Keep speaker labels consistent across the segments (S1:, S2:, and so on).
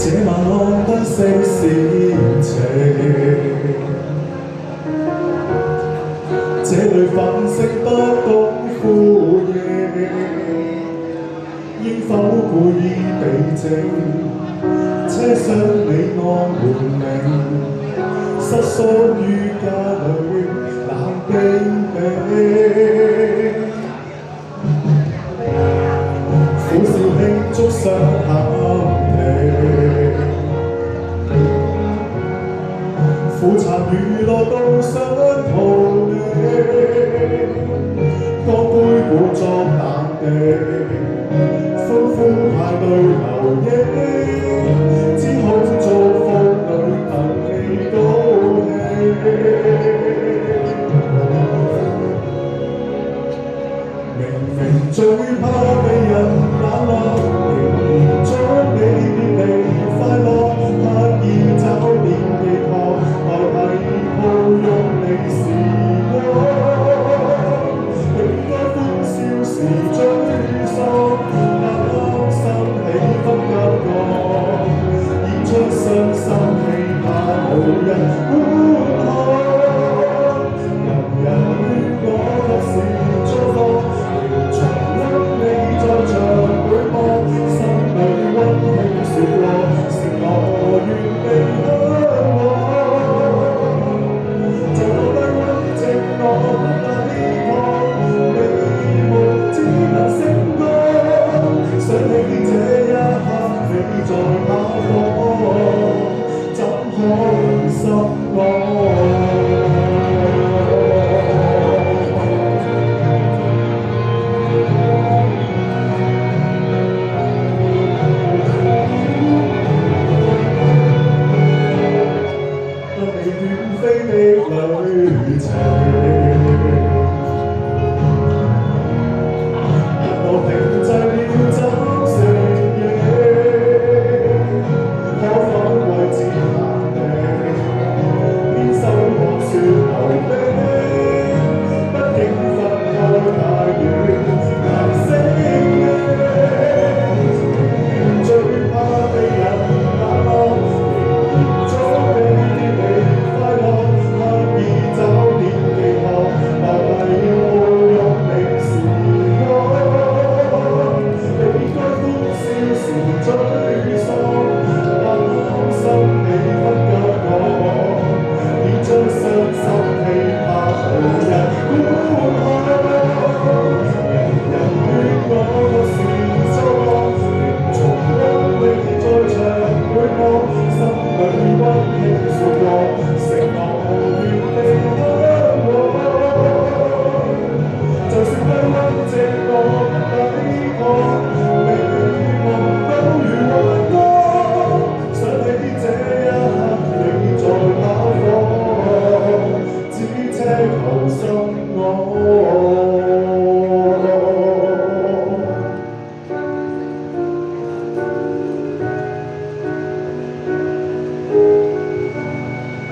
S1: 這晚看得些事情，這裏粉飾不懂呼應，應否故意避靜？車廂你我門鈴，瑟縮於家裏冷冰冰，苦笑慶祝想喊停，苦慘娛樂都想逃離，當杯故作淡定，歡呼派對留影，只好做婦女憑你高興。明明最怕被人冷落，仍然將你別離快樂，刻意找點寄託，代替抱擁你時光。應該歡笑時沮喪，擔心氣氛急降，演出傷心戲怕無人觀看。人人勸我及時祝福，重溫你在場回望，心裏溫馨說過，承諾願你向往。就當低溫靜我抵抗，美夢只能星光。想起這一刻你在哪方，怎可失望？飛的旅程，人我停滯了找承認，可否為自限定，邊收穫說留冰，畢竟分開太遠，難適應，最怕被人冷落，仍然將你別離。刻意找點寄託，代替抱擁你時光。你該歡笑時沮喪，擔心氣氛急降，演出傷心戲怕無人觀看。人人勸我個時周光，仍重溫你在場回望，心裏溫馨說過，承諾。就算低溫靜我抵抗，美夢都如幻光。想起這一刻你在哪方，只奢求心安。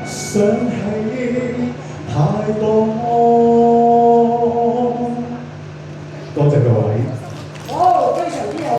S1: 想起太多。